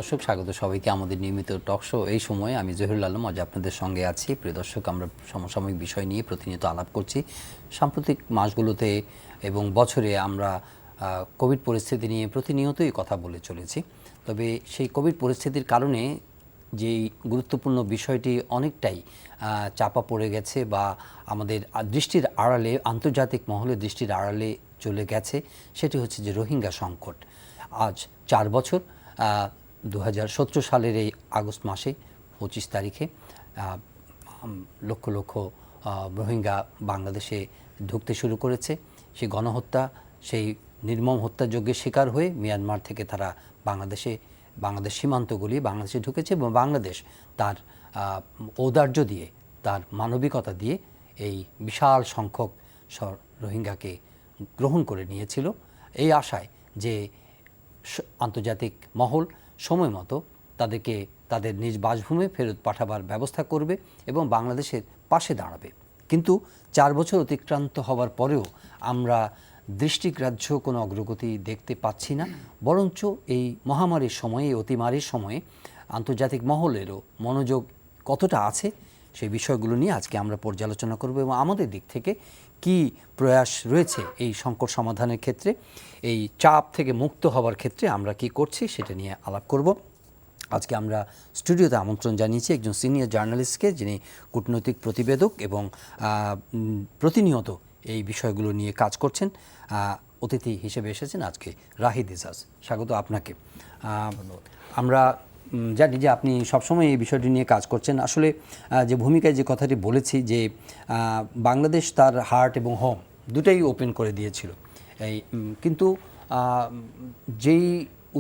দর্শক, স্বাগত সবাইকে আমাদের নিয়মিত টক শো। এই সময়ে আমি জহিরুল আলম আজ আপনাদের সঙ্গে আছি। প্রিয় দর্শক, আমরা সমসাময়িক বিষয় নিয়ে প্রতিনিয়ত আলাপ করছি। সাম্প্রতিক মাসগুলোতে এবং বছরে আমরা কোভিড পরিস্থিতি নিয়ে প্রতিনিয়তই কথা বলে চলেছি। তবে সেই কোভিড পরিস্থিতির কারণে যেই গুরুত্বপূর্ণ বিষয়টি অনেকটাই চাপা পড়ে গেছে বা আমাদের দৃষ্টির আড়ালে, আন্তর্জাতিক মহলে দৃষ্টির আড়ালে চলে গেছে, সেটি হচ্ছে যে রোহিঙ্গা সংকট। আজ 4 বছর 2017 সালের এই আগস্ট মাসে 25 তারিখে লক্ষ লক্ষ রোহিঙ্গা বাংলাদেশে ঢুকতে শুরু করেছে। সেই গণহত্যা, সেই নির্মম হত্যাযজ্ঞের শিকার হয়ে মিয়ানমার থেকে তারা বাংলাদেশ সীমান্তগুলি বাংলাদেশে ঢুকেছে এবং বাংলাদেশ তার ঔদার্য দিয়ে, তার মানবিকতা দিয়ে এই বিশাল সংখ্যক রোহিঙ্গাকে গ্রহণ করে নিয়েছিল, এই আশায় যে আন্তর্জাতিক মহল সময় মতো তাদেরকে তাদের নিজ বাসভূমে ফেরত পাঠাবার ব্যবস্থা করবে এবং বাংলাদেশের পাশে দাঁড়াবে। কিন্তু 4 বছর অতিক্রান্ত হওয়ার পরেও আমরা দৃষ্টিগ্রাহ্য কোনো অগ্রগতি দেখতে পাচ্ছি না। বরঞ্চ এই মহামারীর সময়ে, অতিমারির সময়ে আন্তর্জাতিক মহলেরও মনোযোগ কতটা আছে সেই বিষয়গুলো নিয়ে আজকে আমরা পর্যালোচনা করব এবং আমাদের দিক থেকে কি প্রয়াস রয়েছে এই সংকট সমাধানের ক্ষেত্রে, এই চাপ থেকে মুক্ত হওয়ার ক্ষেত্রে আমরা কি করছি সেটা নিয়ে আলাপ করব। আজকে আমরা স্টুডিওতে আমন্ত্রণ জানিয়েছি একজন সিনিয়র জার্নালিস্টকে, যিনি কূটনৈতিক প্রতিবেদক এবং প্রতিনিয়ত এই বিষয়গুলো নিয়ে কাজ করছেন। অতিথি হিসেবে এসেছেন আজকে রাহিদ এজাজ। স্বাগত আপনাকে। আমরা জানি যে আপনি সবসময় এই বিষয়টি নিয়ে কাজ করছেন। আসলে যে ভূমিকায় যে কথাটি বলেছি যে বাংলাদেশ তার হার্ট এবং হোম দুটাই ওপেন করে দিয়েছিল, কিন্তু যেই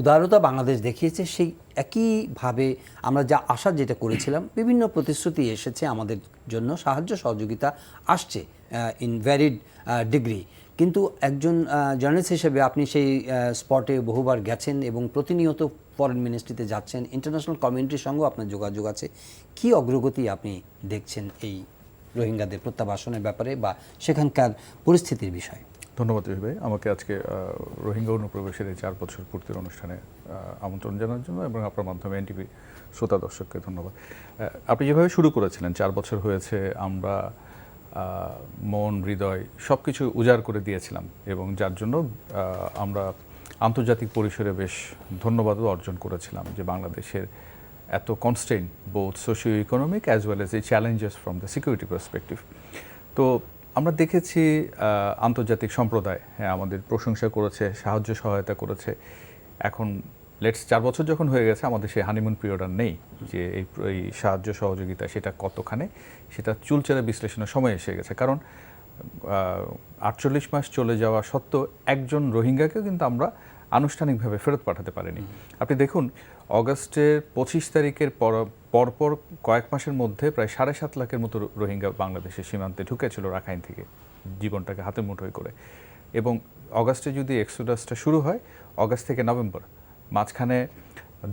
উদারতা বাংলাদেশ দেখিয়েছে সেই একইভাবে আমরা যা আশা যেটা করেছিলাম, বিভিন্ন প্রতিশ্রুতি এসেছে আমাদের জন্য, সাহায্য সহযোগিতা আসছে ইন ভ্যারিড ডিগ্রি। কিন্তু একজন জার্নালিস্ট হিসেবে আপনি সেই স্পটে বহুবার গেছেন এবং প্রতিনিয়ত ফরেন মিনিস্ট্রিতে যাচ্ছেন, ইন্টারন্যাশনাল কমিউনিটির সঙ্গেও আপনার যোগাযোগ আছে। কী অগ্রগতি আপনি দেখছেন এই রোহিঙ্গাদের প্রত্যাবাসনের ব্যাপারে বা সেখানকার পরিস্থিতির বিষয়ে? ধন্যবাদ জহির ভাই, আমাকে আজকে রোহিঙ্গা অনুপ্রবেশের এই 4 বছর পূর্তির অনুষ্ঠানে আমন্ত্রণ জানার জন্য এবং আপনার মাধ্যমে এনটিভি শ্রোতা দর্শককে ধন্যবাদ। আপনি যেভাবে শুরু করেছিলেন, 4 বছর হয়েছে, আমরা মন, হৃদয় সব কিছু উজাড় করে দিয়েছিলাম এবং যার জন্য আমরা আন্তর্জাতিক পরিসরে বেশ ধন্যবাদও অর্জন করেছিলাম যে বাংলাদেশের এত constraint both socio economic as well as এই challenges from the security perspective. তো আমরা দেখেছি আন্তর্জাতিক সম্প্রদায় আমাদের প্রশংসা করেছে, সাহায্য সহায়তা করেছে। এখন 4 বছর যখন হয়ে গেছে, আমাদের সেই হানিমুন পিরিয়ড আর নেই যে এই সাহায্য সহযোগিতা সেটা কতখানি, সেটা চুলচেরা বিশ্লেষণের সময় এসে গেছে। কারণ 48 মাস চলে যাওয়া সত্ত্বেও একজন রোহিঙ্গাকেও কিন্তু আমরা আনুষ্ঠানিকভাবে ফেরত পাঠাতে পারিনি। আপনি দেখুন, অগস্টের 25 তারিখের পরপর কয়েক মাসের মধ্যে প্রায় 7.5 লাখের মতো রোহিঙ্গা বাংলাদেশের সীমান্তে ঢুকেছিল রাখাইন থেকে, জীবনটাকে হাতে মুঠোয় করে। এবং অগাস্টে যদি এক্সোডাসটা শুরু হয়, অগাস্ট থেকে নভেম্বর, মাঝখানে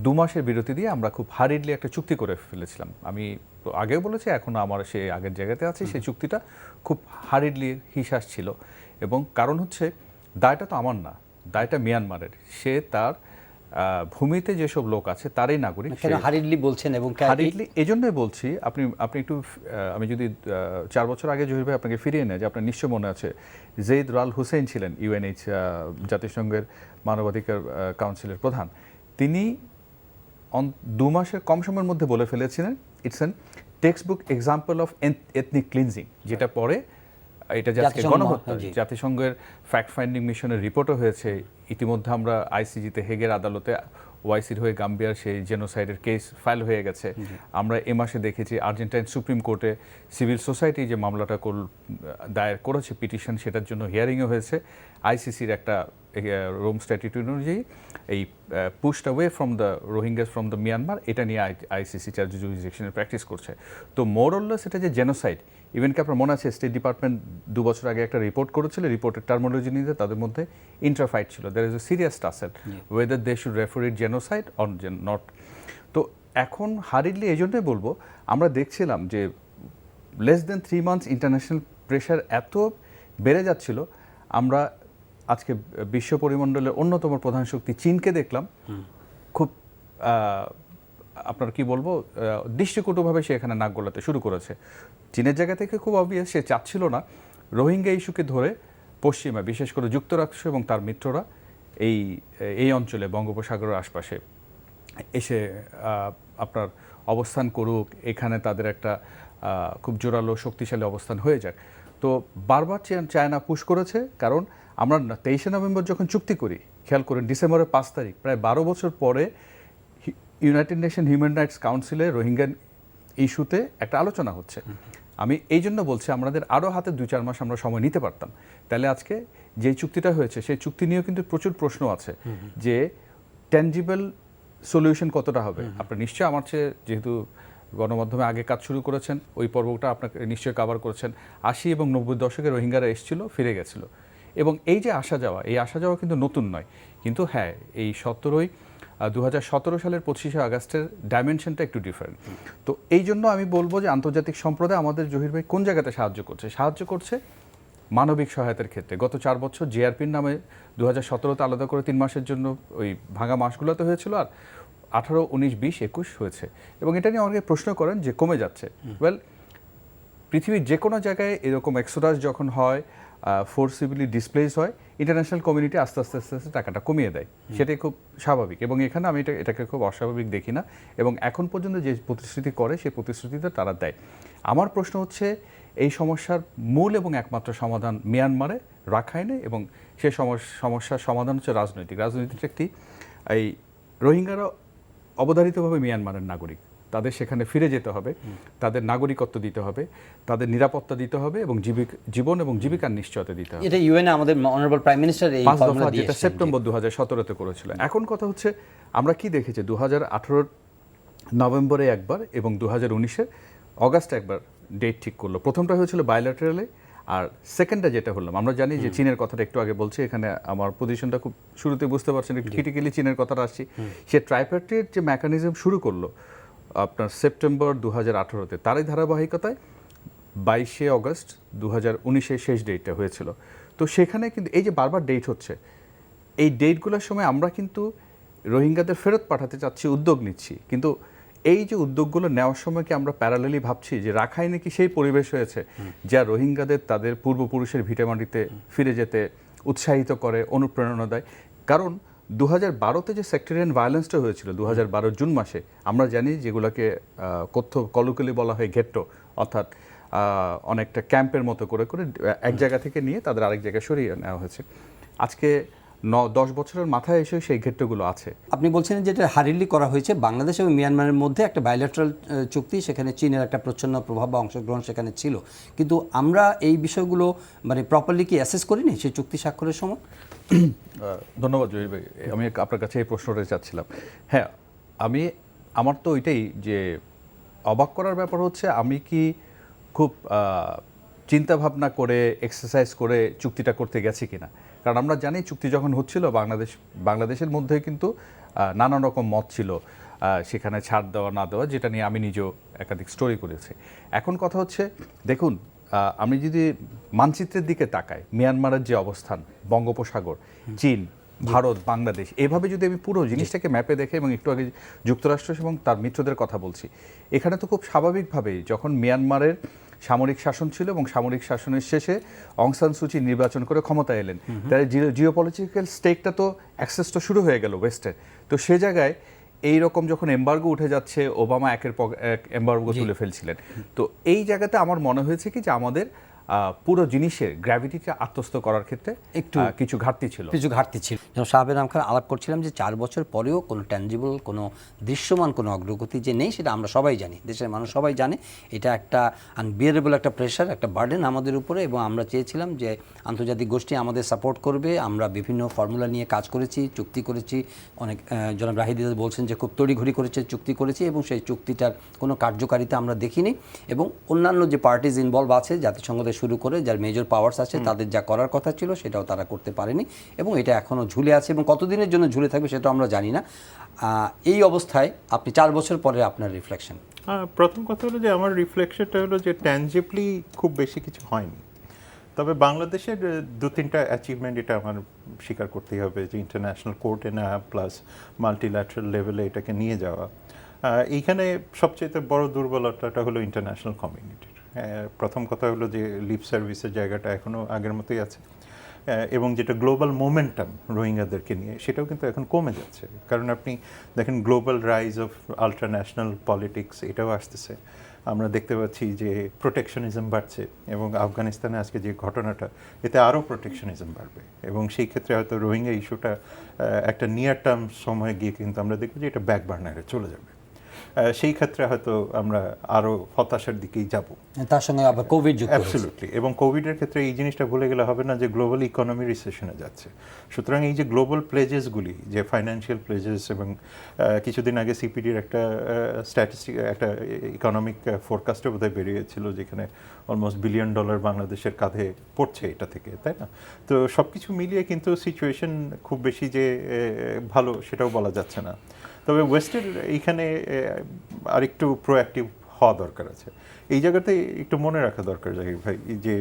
2 মাসের বিরতি দিয়ে আমরা খুব হারিডলি একটা চুক্তি করে ফেলেছিলাম। আমি আগেও বলেছি, এখন আমার সেই আগের জায়গাতে আছে, সেই চুক্তিটা খুব হারিডলি হিসাস ছিল। এবং কারণ হচ্ছে, দায়টা তো আমার না, দায়টা মিয়ানমারের। সে তার ভূমিতে যেসব লোক আছে তারই নাগরিক। হারিডলি বলছেন এবং হারিডলি এজন্যই বলছি, আপনি একটু, আমি যদি 4 বছর আগে জহির ভাই আপনাকে ফিরিয়ে নেয়, যে আপনার নিশ্চয় মনে আছে জেইদ রাল হুসেইন ছিলেন ইউএনএইচ জাতিসংঘের মানবাধিকার কাউন্সিলের প্রধান। তিনি 2 মাসের কম সময়ের মধ্যে বলে ফেলেছিলেন, it's an text book example of ethnic cleansing, যেটা পরে এটা আজকে গণহত্যা। জাতিসংঘের ফ্যাক্ট ফাইন্ডিং মিশনের রিপোর্টও হয়েছে। ইতিমধ্যে আমরা আইসিজিতে, হেগের আদালতে ওয়াইসির হয়ে গাম্বিয়ার সেই জেনোসাইডের কেস ফাইল হয়ে গেছে। আমরা এ মাসে দেখেছি আর্জেন্টাইন সুপ্রিম কোর্টে সিভিল সোসাইটি যে মামলাটা দায়ের করেছে পিটিশন, সেটার জন্য হিয়ারিংও হয়েছে। আইসিসির একটা রোম স্ট্যাটিউট অনুযায়ী এই pushed away from the Rohingyas from the Myanmar, এটা নিয়ে আইসিসি চার্জ জুরিসডিকশনের প্র্যাকটিস করছে। তো মোরললেস এটা যে জেনোসাইড, ইভেন কি আপনার মনে আছে স্টেট ডিপার্টমেন্ট 2 বছর আগে একটা রিপোর্ট করেছিল, রিপোর্টের টার্মিনোলজি নিয়ে তাদের মধ্যে ইন্টারফাইট ছিল, there is a serious tussle whether they should refer it genocide or not. তো এখন হারিডলি এই জন্যই বলবো, আমরা দেখছিলাম যে less than 3 months international pressure এত বেড়ে যাচ্ছিল, আমরা আজকে বিশ্ব পরিমণ্ডলের অন্যতম প্রধান শক্তি চীনকে দেখলাম খুব আপনার কি বলবো দৃষ্টিকটুভাবে সে এখানে নাক গলাতে শুরু করেছে। চীনের জায়গা থেকে খুব অবভিয়াস সে চাচ্ছিল না রোহিঙ্গা ইস্যুকে ধরে পশ্চিমা বিশেষ করে যুক্তরাষ্ট্র এবং তার মিত্ররা এই অঞ্চলে বঙ্গোপসাগরের আশপাশে এসে আপনার অবস্থান করুক, এখানে তাদের একটা খুব জোরালো শক্তিশালী অবস্থান হয়ে যাক। তো বারবার চায়না পুশ করেছে, কারণ আমরা 23শে নভেম্বর যখন চুক্তি করি, খেয়াল করেন ডিসেম্বরের 5 তারিখ, প্রায় 12 বছর পরে ইউনাইটেড নেশন হিউম্যান রাইটস কাউন্সিলে রোহিঙ্গা ইস্যুতে একটা আলোচনা হচ্ছে। আমি এই জন্য বলছি আমাদের আরও হাতে 2-4 মাস আমরা সময় নিতে পারতাম, তাহলে আজকে যে চুক্তিটা হয়েছে সেই চুক্তি নিয়েও কিন্তু প্রচুর প্রশ্ন আছে যে ট্যানজিবল সলিউশন কতটা হবে। আপনি নিশ্চয়ই আমার চেয়ে, যেহেতু গণমাধ্যমে আগে কাজ শুরু করেছেন, ওই পর্বটা আপনাকে নিশ্চয়ই কভার করেছেন। 80 এবং 90 দশকে রোহিঙ্গারা এসেছিল, ফিরে গেছিল, এবং এই যে আসা যাওয়া, এই আসা যাওয়া কিন্তু নতুন নয়। কিন্তু হ্যাঁ, এই 2017 সালের 25শে আগস্টের ডাইমেনশনটা একটু ডিফারেন্ট। তো এই জন্য আমি বলবো যে আন্তর্জাতিক সম্প্রদায় আমাদের জহির ভাই কোন জায়গাতে সাহায্য করছে মানবিক সহায়তার ক্ষেত্রে। গত 4 বছর জিআরপির নামে 2017তে আলাদা করে 3 মাসের জন্য ওই ভাঙা মাসগুলোতে হয়েছিল, আর 18, 19, 20, 21 হয়েছে। এবং এটা নিয়ে অনেকে প্রশ্ন করেন যে কমে যাচ্ছে। ওয়েল, পৃথিবীর যে কোনো জায়গায় এরকম এক্সোডাস যখন হয়, ফোর্সিবলি ডিসপ্লেস হয়, ইন্টারন্যাশনাল কমিউনিটি আস্তে আস্তে টাকাটা কমিয়ে দেয়, সেটাই খুব স্বাভাবিক। এবং এখানে আমি এটাকে খুব অস্বাভাবিক দেখি না, এবং এখন পর্যন্ত যে প্রতিশ্রুতি করে সেই প্রতিশ্রুতিটা তারা দেয়। আমার প্রশ্ন হচ্ছে এই সমস্যার মূল এবং একমাত্র সমাধান মিয়ানমারে, রাখাইনে, এবং সেই সমস্যার সমাধান হচ্ছে রাজনৈতিক একটি এই রোহিঙ্গারা অবধারিতভাবে মিয়ানমারের নাগরিক, তাদের সেখানে ফিরে যেতে হবে, তাদের নাগরিকত্ব দিতে হবে, তাদের নিরাপত্তা দিতে হবে, এবং জীবন এবং জীবিকার নিশ্চয়তা দিতে হবে। এটা ইউএনএ আমাদের অনারেবল প্রাইম মিনিস্টার এই ফর্মুলা দিয়েছেন, যেটা সেপ্টেম্বর 2017-তে করেছিল। এখন কথা হচ্ছে আমরা কি দেখেছি 2018 নভেম্বরে একবার এবং 2019 অগাস্টে একবার ডেট ঠিক করলো। প্রথমটা হয়েছিল বায়োল্যাটারালে, আর সেকেন্ডটা যেটা হলাম, আমরা জানি যে চীনের কথাটা একটু আগে বলছি, এখানে আমার পজিশনটা খুব শুরুতে বুঝতে পারছেন, একটু ক্রিটিক্যালি চীনের কথাটা আসছি। সে ট্রাইপার্টির যে মেকানিজম শুরু করলো আপনার সেপ্টেম্বর 2018-তে, তারই ধারাবাহিকতায় 22শে অগস্ট 2019-এর শেষ ডেটটা হয়েছিল। তো সেখানে কিন্তু এই যে বারবার ডেট হচ্ছে, এই ডেটগুলোর সময় আমরা কিন্তু রোহিঙ্গাদের ফেরত পাঠাতে চাচ্ছি, উদ্যোগ নিচ্ছি, কিন্তু এই যে উদ্যোগগুলো নেওয়ার সময় কি আমরা প্যারালালি ভাবছি যে রাখাইনে কি সেই পরিবেশ হয়েছে যা রোহিঙ্গাদের তাদের পূর্বপুরুষের ভিটেমাটিতে ফিরে যেতে উৎসাহিত করে, অনুপ্রেরণা দেয়? কারণ 2012-তে যে সেক্টরিয়ান ভায়োলেন্সটা হয়েছিল 2012 জুন মাসে, আমরা জানি যেগুলোকে কলুকালি বলা হয় ঘেট্টো, অর্থাৎ অনেকটা ক্যাম্পের মতো করে করে এক জায়গা থেকে নিয়ে তাদের আরেক জায়গায় সরিয়ে নেওয়া হয়েছে। আজকে 10 বছরের মাথায় এসে সেই ঘেট্টোগুলো আছে। আপনি বলছেন যে এটা হারিলি করা হয়েছে বাংলাদেশ এবং মিয়ানমারের মধ্যে একটা বায়োল্যাটারাল চুক্তি, সেখানে চীনের একটা প্রচ্ছন্ন প্রভাব বা অংশগ্রহণ সেখানে ছিল, কিন্তু আমরা এই বিষয়গুলো মানে প্রপারলি কি অ্যাসেস করিনি সেই চুক্তি স্বাক্ষরের সময়? ধন্যবাদ জহির ভাই, আমি আপনার কাছে এই প্রশ্নটা চাচ্ছিলাম। হ্যাঁ, আমার তো ওইটাই যে অবাক করার ব্যাপার হচ্ছে আমি কি খুব চিন্তা ভাবনা করে এক্সারসাইজ করে চুক্তিটা করতে গেছি কিনা। কারণ আমরা জানি চুক্তি যখন হচ্ছিল বাংলাদেশের মধ্যে কিন্তু নানান রকম মত ছিল, সেখানে ছাড় দেওয়া না দেওয়া, যেটা নিয়ে আমি নিজেও একাধিক স্টোরি করেছি। এখন কথা হচ্ছে, দেখুন, আমি যদি মানচিত্রের দিকে তাকাই, মিয়ানমারের যে অবস্থান, বঙ্গোপসাগর, চীন, ভারত, বাংলাদেশ, এভাবে যদি আমি পুরো জিনিসটাকে ম্যাপে দেখে, এবং একটু আগে যুক্তরাষ্ট্র এবং তার মিত্রদের কথা বলছি, এখানে তো খুব স্বাভাবিকভাবেই যখন মিয়ানমারের সামরিক শাসন ছিল এবং সামরিক শাসনের শেষে অং সান সুচি নির্বাচন করে ক্ষমতায় এলেন, তাই জিওপলিটিক্যাল স্টেকটা তো অ্যাক্সেস তো শুরু হয়ে গেল ওয়েস্টের। তো সে জায়গায় এই রকম যখন এমবার্গো উঠে যাচ্ছে, ওবামা একের পর এক এমবার্গো তুলে ফেলছিলেন, তো এই জায়গাতে আমার মনে হয়েছে কি যে আমাদের পুরো জিনিসের গ্র্যাভিটিটা আত্মস্থ করার ক্ষেত্রে একটু কিছু ঘাটতি ছিল। যেমন শাহাবের নাম খান আলাপ করছিলাম যে 4 বছর পরেও কোনো ট্যানজিবল, কোনো দৃশ্যমান কোনো অগ্রগতি যে নেই, সেটা আমরা সবাই জানি, দেশের মানুষ সবাই জানে। এটা একটা আনবিয়ারেবল একটা প্রেশার, একটা বার্ডেন আমাদের উপরে, এবং আমরা চেয়েছিলাম যে আন্তর্জাতিক গোষ্ঠী আমাদের সাপোর্ট করবে। আমরা বিভিন্ন ফর্মুলা নিয়ে কাজ করেছি, চুক্তি করেছি, অনেক জনাব রাহিদ বলছেন যে খুব তড়িঘড়ি করেছে, চুক্তি করেছি, এবং সেই চুক্তিটার কোনো কার্যকারিতা আমরা দেখিনি। এবং অন্যান্য যে পার্টিজ ইনভলভ আছে, জাতিসংঘ শুরু করে যার মেজর পাওয়ার্স আছে, তাদের যা করার কথা ছিল সেটাও তারা করতে পারেনি, এবং এটা এখনও ঝুলে আছে, এবং কতদিনের জন্য ঝুলে থাকবে সেটাও আমরা জানি না। এই অবস্থায় আপনি 4 বছর পরে আপনার প্রথম কথা হলো যে আমার রিফ্লেকশনটা হলো যে ট্যানজিবলি খুব বেশি কিছু হয়নি। তবে বাংলাদেশের দু তিনটা অ্যাচিভমেন্ট এটা আমার স্বীকার করতেই হবে, যে ইন্টারন্যাশনাল কোর্টে নেওয়া প্লাস মাল্টিল্যাটারাল লেভেলে এটাকে নিয়ে যাওয়া। এইখানে সবচেয়ে বড় দুর্বলতাটা হলো ইন্টারন্যাশনাল কমিউনিটির। প্রথম কথা হলো যে লিপ সার্ভিসের জায়গাটা এখনও আগের মতোই আছে, এবং যেটা গ্লোবাল মোমেন্টাম রোহিঙ্গাদেরকে নিয়ে, সেটাও কিন্তু এখন কমে যাচ্ছে। কারণ আপনি দেখেন গ্লোবাল রাইজ অফ আল্ট্রান্যাশনাল পলিটিক্স এটাও আসতেছে। আমরা দেখতে পাচ্ছি যে প্রোটেকশনিজম বাড়ছে, এবং আফগানিস্তানে আজকে যে ঘটনাটা, এতে আরও প্রোটেকশনিজম বাড়বে, এবং সেই ক্ষেত্রে হয়তো রোহিঙ্গা ইস্যুটা একটা নিয়ার টার্ম সময়ে গিয়ে কিন্তু আমরা দেখব যে এটা ব্যাক বার্নারে চলে যাবে। সেই ক্ষেত্রে হয়তো আমরা আরও হতাশার দিকেই যাব। তার সঙ্গে আবার কোভিড যুক্ত হয়েছে। অ্যাবসলিউটলি। এবং কোভিডের ক্ষেত্রে এই জিনিসটা ভুলে গেলে হবে না যে গ্লোবাল ইকোনমি রিসেশনে যাচ্ছে। সুতরাং এই যে গ্লোবাল প্লেজেসগুলি, যে ফাইন্যান্সিয়াল প্লেজেস, এবং কিছুদিন আগে সিপিডির একটা স্ট্যাটিস্টিক, একটা ইকোনমিক ফোরকাস্টও বোধহয় বেরিয়েছিল, যেখানে অলমোস্ট $1 বিলিয়ন বাংলাদেশের কাঁধে পড়ছে এটা থেকে, তাই না? তো সব কিছু মিলিয়ে কিন্তু সিচুয়েশন খুব বেশি যে ভালো সেটাও বলা যাচ্ছে না। তবে ওয়েস্টের এইখানে আরেকটু প্রোঅ্যাক্টিভ হওয়া দরকার আছে। এই জায়গাতে একটু মনে রাখা দরকার জাহির ভাই, যে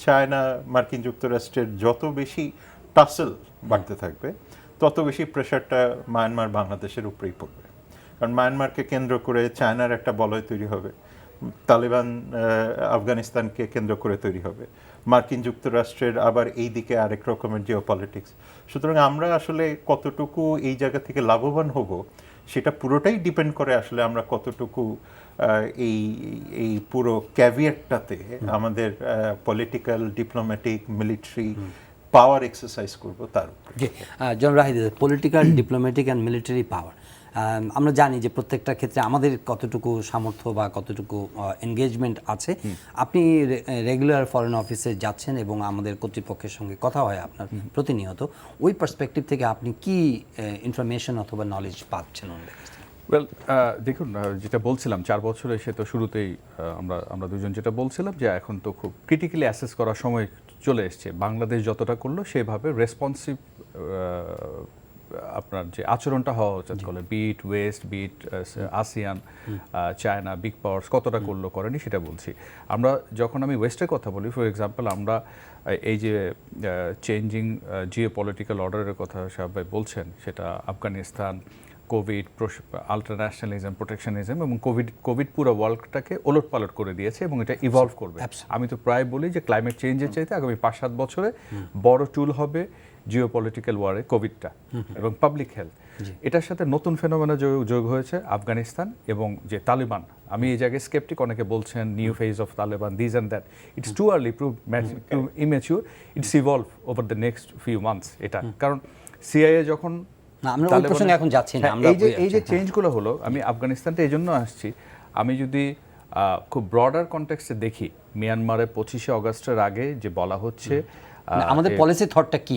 চায়না মার্কিন যুক্তরাষ্ট্রের যত বেশি টাসেল বাড়তে থাকবে, তত বেশি প্রেশারটা মায়ানমার বাংলাদেশের উপরেই পড়বে। কারণ মায়ানমারকে কেন্দ্র করে চায়নার একটা বলয় তৈরি হবে, তালেবান আফগানিস্তানকে কেন্দ্র করে তৈরি হবে, মার্কিন যুক্তরাষ্ট্রের আবার এই দিকে আরেক রকমের জিও পলিটিক্স। সুতরাং আমরা আসলে কতটুকু এই জায়গা থেকে লাভবান হব, সেটা পুরোটাই ডিপেন্ড করে আসলে আমরা কতটুকু এই এই পুরো ক্যাভিয়েটটাতে আমাদের political, diplomatic, military power exercise করব তার উপরে। জি, জন রাহিদ, political, diplomatic and military power, আমরা জানি যে প্রত্যেকটা ক্ষেত্রে আমাদের কতটুকু সামর্থ্য বা কতটুকু এনগেজমেন্ট আছে। আপনি রেগুলার ফরেন অফিসে যাচ্ছেন এবং আমাদের কর্তৃপক্ষের সঙ্গে কথা হয় আপনার প্রতিনিয়ত। ওই পার্সপেক্টিভ থেকে আপনি কি ইনফরমেশন অথবা নলেজ পাচ্ছেন ওদের কাছ থেকে? ওয়েল, দেখুন, যেটা বলছিলাম 4 বছরে, সে তো শুরুতেই আমরা দুজন যেটা বলছিলাম যে এখন তো খুব ক্রিটিক্যালি অ্যাসেস করার সময় চলে এসছে। বাংলাদেশ যতটা করলো সেভাবে রেসপন্সিভ আপনার যে আচরণটা হওয়া উচিত, বলে be it West, be it ASEAN, China, big powers কতটা করলো করেনি সেটা বলছি। আমরা যখন আমি ওয়েস্টের কথা বলি, ফর এক্সাম্পল, আমরা এই যে চেঞ্জিং জিও পলিটিক্যাল অর্ডারের কথা সবাই বলছেন, সেটা আফগানিস্তান, কোভিড, আল্ট্রান্যাশনালিজম, প্রোটেকশনিজম, এবং কোভিড পুরো ওয়ার্ল্ডটাকে ওলটপালট করে দিয়েছে, এবং এটা ইভলভ করবে। আমি তো প্রায় বলি যে ক্লাইমেট চেঞ্জের চাইতে আগামী 5-7 বছরে বড় টুল হবে জিও পলিটিক্যাল ওয়ারে কোভিডটা এবং পাবলিক হেলথ। এটার সাথে নতুন ফেনোমেনা যোগ হয়েছে আফগানিস্তান এবং যে তালিবান। আমি এই জায়গায় স্কেপটিক, অনেকে বলছেন new phase of Taliban, this and that. It's too early, too immature, it's evolve over the next few months. এটা কারণ সিআইএ যখন আমরা ওই প্রসঙ্গে এখন যাচ্ছি না, আমরা এই যে চেঞ্জগুলো হলো, আমি আফগানিস্তানটা এই জন্য আসছি। আমি যদি খুব ব্রডার কনটেক্সটে দেখি, মিয়ানমারে 25শে অগস্টের আগে যে বলা হচ্ছে আমাদের পলিসি থটটা কি,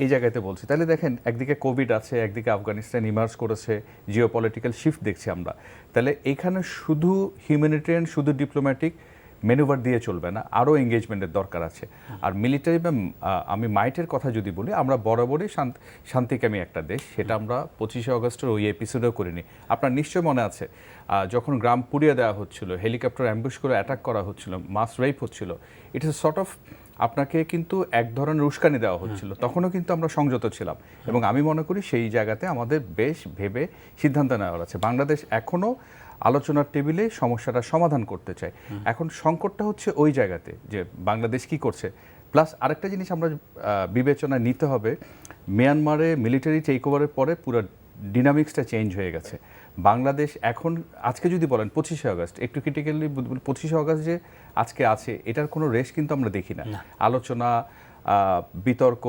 এই জায়গাতে বলছি, তাহলে দেখেন একদিকে কোভিড আছে, একদিকে আফগানিস্তান ইমার্জ করেছে, জিও পলিটিক্যাল শিফট দেখছি আমরা। তাহলে এখানে শুধু হিউম্যানিটেরিয়ান, শুধু ডিপ্লোম্যাটিক ম্যানুভার দিয়ে চলবে না, আরও এঙ্গেজমেন্টের দরকার আছে। আর মিলিটারি বা আমি মাইটের কথা যদি বলি, আমরা বরাবরই শান্তিকামী একটা দেশ, সেটা আমরা 25শে অগস্টের ওই এপিসোডেও করিনি। আপনার নিশ্চয় মনে আছে, যখন গ্রাম পুড়িয়ে দেওয়া হচ্ছিল, হেলিকপ্টার অ্যাম্বুশ করে অ্যাটাক করা হচ্ছিল, মাস রেপ হচ্ছিল, ইট ইজ সর্ট অফ আপনাকে কিন্তু এক ধরনের উস্কানি দেওয়া হচ্ছিল, তখনও কিন্তু আমরা সংযত ছিলাম। এবং আমি মনে করি সেই জায়গাতে আমাদের বেশ ভেবে সিদ্ধান্ত নেওয়া আছে। বাংলাদেশ এখনও আলোচনার টেবিলে সমস্যাটা সমাধান করতে চায়। এখন সংকটটা হচ্ছে ওই জায়গাতে যে বাংলাদেশ কি করছে। প্লাস আরেকটা জিনিস আমরা বিবেচনায় নিতে হবে, মিয়ানমারে মিলিটারি টেক ওভারের পরে পুরো ডিনামিক্সটা চেঞ্জ হয়ে গেছে। বাংলাদেশ এখন আজকে যদি বলেন 25শে অগস্ট, একটু ক্রিটিক্যালি 25শে অগস্ট যে আজকে আছে, এটার কোনো রেশ কিন্তু আমরা দেখি না। আলোচনা, বিতর্ক,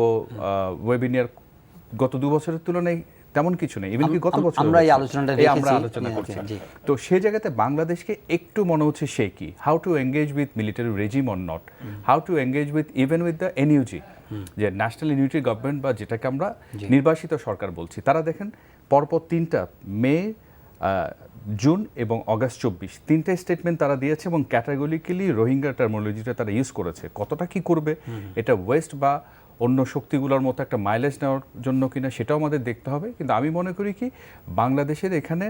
ওয়েবিনার গত 2 বছরের তুলনায় তেমন কিছু নেই। ইভেন কি গত বছর আমরা এই আলোচনাটা আলোচনা করছি। তো সেই জায়গাতে বাংলাদেশকে একটু মনে হচ্ছে সে কি, how to engage with military regime or not, how to engage with even with the NUG, যে ন্যাশনাল ইউনিটি গভর্নমেন্ট বা যেটাকে আমরা নির্বাসিত সরকার বলছি। তারা দেখেন পরপর 3টা মে, জুন এবং অগাস্ট 24 3টে স্টেটমেন্ট তারা দিয়েছে, এবং ক্যাটাগরিক্যালি রোহিঙ্গা টার্মিনোলজিটা তারা ইউজ করেছে। কতটা কি করবে এটা ওয়েস্ট বা অন্য শক্তিগুলোর মতো একটা মাইলেজ নেওয়ার জন্য কিনা সেটাও আমাদের দেখতে হবে। কিন্তু আমি মনে করি কি, বাংলাদেশের এখানে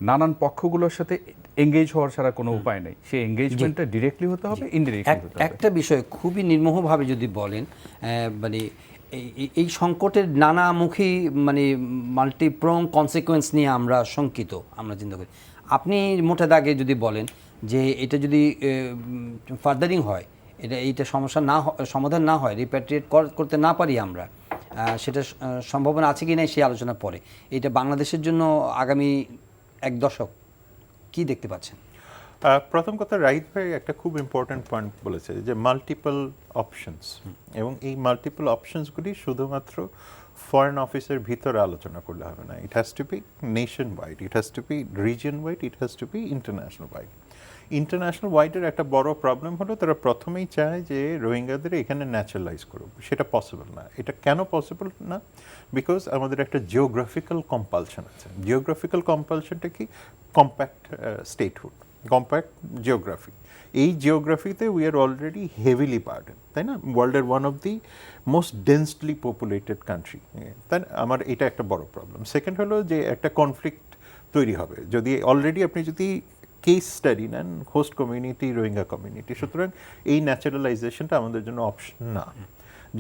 নানান পক্ষগুলোর সাথে এঙ্গেজ হওয়ার ছাড়া কোনো উপায় নেই। সেই এঙ্গেজমেন্টটা ডিরেক্টলি হতে হবে, ইনডিরেক্টলি হতে হবে। একটা বিষয় খুবই নির্মোহভাবে যদি বলেন, মানে এই সংকটের নানামুখী মানে মাল্টিপ্রং কনসিকোয়েন্স নিয়ে আমরা শঙ্কিত, আমরা চিন্তা করি। আপনি মোটা দাগে যদি বলেন যে এটা যদি ফার্দারিং হয়, এইটা সমস্যা না সমাধান না হয়, রিপ্যাট্রিয়েট করতে না পারি আমরা, সেটা সম্ভাবনা আছে কি না সেই আলোচনা পরে। এটা বাংলাদেশের জন্য আগামী 1 দশক কি দেখতে পাচ্ছেন? প্রথম কথা, রাহিত ভাই একটা খুব ইম্পর্ট্যান্ট পয়েন্ট বলেছে যে মাল্টিপল অপশনস, এবং এই মাল্টিপল অপশনসগুলি শুধুমাত্র ফরেন অফিসের ভিতরে আলোচনা করলে হবে না। It has to be nation wide, it has to be region wide, it has to be international wide. International ওয়াইডের একটা বড় প্রবলেম হলো তারা প্রথমেই চায় যে রোহিঙ্গাদের এখানে ন্যাচারালাইজ করুক। সেটা পসিবল না। এটা কেন পসিবল না? বিকজ আমাদের একটা জিওগ্রাফিক্যাল কম্পালশন আছে। জিওগ্রাফিক্যাল কম্পালশনটা কি? Compact statehood, compact geography. এই জিওগ্রাফিতে we are already heavily burden, তাই না? ওয়ার্ল্ডের one of the most densely populated country, তাই না? আমার এটা একটা বড় প্রবলেম। সেকেন্ড হলো যে একটা কনফ্লিক্ট তৈরি হবে যদি অলরেডি আপনি যদি কেস স্টাডি নেন হোস্ট কমিউনিটি, রোহিঙ্গা কমিউনিটি। সুতরাং এই ন্যাচারালাইজেশনটা আমাদের জন্য অপশন না।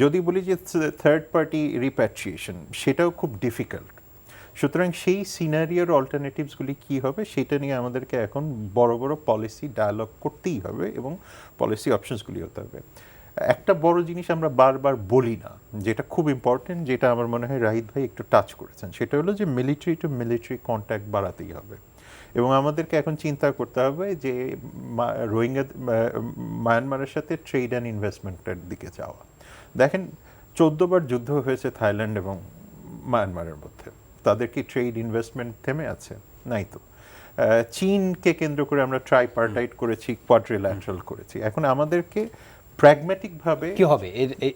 যদি বলি যে থার্ড পার্টি রিপ্যাট্রিয়েশন, সেটাও খুব ডিফিকাল্ট। সুতরাং সেই সিনারিওর অল্টারনেটিভসগুলি কী হবে সেটা নিয়ে আমাদেরকে এখন বড় বড় পলিসি ডায়ালগ করতেই হবে এবং পলিসি অপশনসগুলি হতে হবে। একটা বড় জিনিস আমরা বারবার বলি না, যেটা খুব ইম্পর্টেন্ট, যেটা আমার মনে হয় রাহিত ভাই একটু টাচ করেছেন, সেটা হলো যে মিলিটারি টু মিলিটারি কন্ট্যাক্ট বাড়াতেই হবে। এবং আমাদেরকে এখন চিন্তা করতে হবে যে রোহিঙ্গা মায়ানমারের সাথে ট্রেড অ্যান্ড ইনভেস্টমেন্টের দিকে যাওয়া। দেখেন 14 বার যুদ্ধ হয়েছে থাইল্যান্ড এবং মায়ানমারের মধ্যে, তাদের কি ট্রেড ইনভেস্টমেন্ট থেমে আছে? নাই তো। চীনকে কেন্দ্র করে আমরা ট্রাইপার্টাইট করেছি, কোয়াড্রিল্যাটারাল করেছি। এখন আমাদেরকে প্র্যাগম্যাটিকভাবে কি হবে,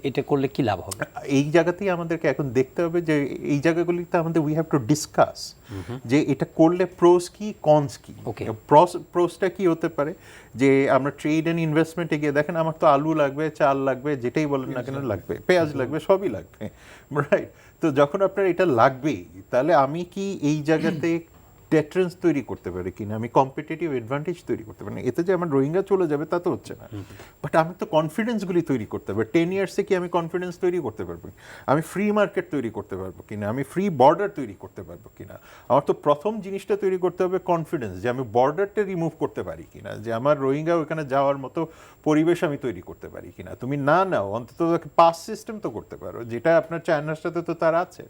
এটা করলে কি লাভ হবে, এই জায়গাতেই আমাদেরকে এখন দেখতে হবে যে এই জায়গাগুলিতে আমাদের উই হ্যাভ টু ডিসকাস যে এটা করলে প্রোস কি, কনস কি। প্রোসটা কি হতে পারে যে আমরা ট্রেড অ্যান্ড ইনভেস্টমেন্টে গিয়ে দেখেন আমার তো আলু লাগবে, চাল লাগবে, যেটাই বলেন না কেন লাগবে, পেঁয়াজ লাগবে, সবই লাগবে, রাইট? তো যখন আপনার এটা লাগবেই, তাহলে আমি কি এই জায়গাতে ডেটারেন্স তৈরি করতে পারি কিনা, আমি কম্পিটিটিভ অ্যাডভান্টেজ তৈরি করতে পারি না। এতে যে আমার রোহিঙ্গা চলে যাবে তা তো হচ্ছে না, বাট আমি তো কনফিডেন্সগুলি তৈরি করতে হবে। 10 ইয়ার্সে কি আমি কনফিডেন্স তৈরি করতে পারবো? আমি ফ্রি মার্কেট তৈরি করতে পারবো কিনা, আমি ফ্রি বর্ডার তৈরি করতে পারবো কিনা। আমার তো প্রথম জিনিসটা তৈরি করতে হবে কনফিডেন্স, যে আমি বর্ডারটা রিমুভ করতে পারি কিনা, যে আমার রোহিঙ্গা ওখানে যাওয়ার মতো পরিবেশ আমি তৈরি করতে পারি কিনা। তুমি না নাও, অন্তত পাস সিস্টেম তো করতে পারো, যেটা আপনার চায়নার সাথে তো তার আছে।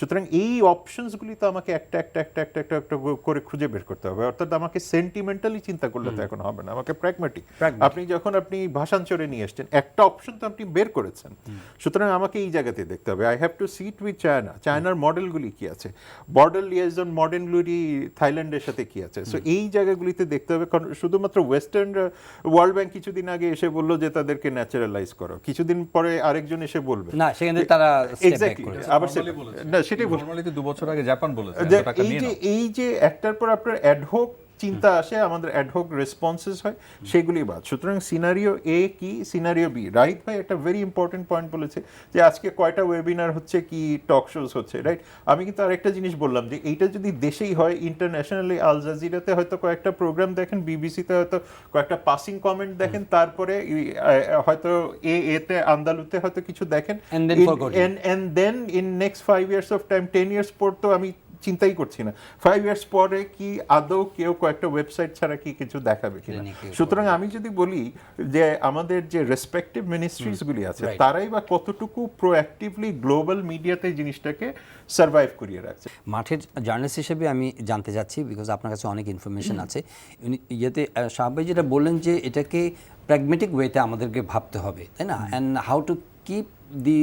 সুতরাং এই অপশনসগুলি তো আমাকে একটা একটা একটা একটা একটা একটা করে খুঁজে বের করতে হবে। অর্থাৎ আমাকে সেন্টিমেন্টালি চিন্তা করলে তো এখন হবে না, আমাকে প্র্যাগম্যাটিক। আপনি যখন আপনি ভাষাঞ্চরে নিয়ে এসছেন, একটা অপশন তো আপনি বের করেছেন, সুতরাং আমাকে এই জায়গাতে দেখতে হবে। I have to sit with China, চায়নার মডেলগুলি কি আছে, বর্ডার লিয়াজন মডেলগুলি থাইল্যান্ডের সাথে কি আছে। সো এই জায়গাগুলিতে দেখতে হবে। কারণ শুধুমাত্র ওয়েস্টার্ন ওয়ার্ল্ড ব্যাংক কিছুদিন আগে এসে বললো যে তাদেরকে ন্যাচারালাইজ করো, কিছুদিন পরে আরেকজন এসে বলবে না, সেখানে তারা এক্স্যাক্টলি আবার না, সেটাই নরমালি তো 2 বছর আগে জাপান বলেছে এই যে একটার পর আপনার অ্যাডহক চিন্তা আসে, আমাদের অ্যাডহক রেসপন্সেস হয়, সেগুলি বাদ। সুতরাং সিনারিও এ কি, সিনারিও বি। রাইট ভাই একটা ভেরি ইম্পর্টেন্ট পয়েন্ট বলেছে যে আজকে কয়টা ওয়েবিনার হচ্ছে, কি টক শোজ হচ্ছে, রাইট? আমি কিন্তু আরেকটা জিনিস বললাম যে এইটা যদি দেশেই হয়, ইন্টারন্যাশনালি আল জাজিরাতে হয়তো কয়েকটা প্রোগ্রাম দেখেন, বিবিসিতে হয়তো কয়েকটা পাসিং কমেন্ট দেখেন, তারপরে হয়তো এতে আন্দালুতে হয়তো কিছু দেখেন, and then in next 5 years of time, 10 years পর তো আমি চিন্তাই করছি না 5 ইয়ার্স পরে কি আদৌ কেউ কয়েকটা ওয়েবসাইট ছাড়া কি কিছু দেখাবে কিনা। সুতরাং আমি যদি বলি যে আমাদের যে রেসপেক্টিভ মিনিস্ট্রিজগুলি আছে, তারাই বা কতটুকু প্রোঅ্যাক্টিভলি গ্লোবাল মিডিয়াতে জিনিসটাকে সার্ভাইভ করিয়ে রাখছে। মাঠের জার্নালিস্ট হিসেবে আমি জানতে চাচ্ছি, বিকজ আপনার কাছে অনেক ইনফরমেশন আছে, ইয়েতে শাহাব ভাই যেটা বললেন যে এটাকে প্র্যাগমেটিক ওয়েতে আমাদেরকে ভাবতে হবে, তাই না? And how to keep the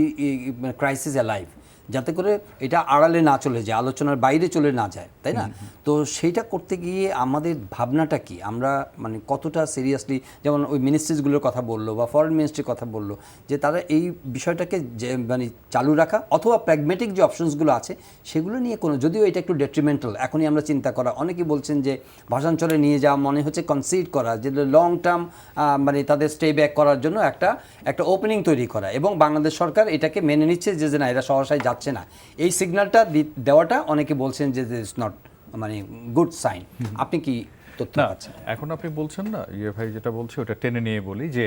crisis alive, যাতে করে এটা আড়ালে না চলে যায়, আলোচনার বাইরে চলে না যায়, তাই না? তো সেইটা করতে গিয়ে আমাদের ভাবনাটা কি, আমরা মানে কতটা সিরিয়াসলি, যেমন ওই মিনিস্ট্রিজগুলোর কথা বললো বা ফরেন মিনিস্ট্রির কথা বললো, যে তারা এই বিষয়টাকে যে মানে চালু রাখা অথবা প্র্যাগমেটিক যে অপশনসগুলো আছে সেগুলো নিয়ে কোনো, যদিও এটা একটু ডেট্রিমেন্টাল এখনই আমরা চিন্তা করা, অনেকেই বলছেন যে ভাষাঞ্চলে নিয়ে যাওয়া মনে হচ্ছে কনসিড করা, যে লং টার্ম মানে তাদের স্টে ব্যাক করার জন্য একটা ওপেনিং তৈরি করা, এবং বাংলাদেশ সরকার এটাকে মেনে নিচ্ছে যে না, এরা সহসায় যাচ্ছে না, এই সিগন্যালটা দেওয়াটা অনেকে বলছেন যে ইটস নট মানে গুড সাইন। আপনি কি তথ্য না পাচ্ছেন? এখন আপনি বলছেন না ভাই যেটা বলছে ওটা টেনে নিয়ে বলি যে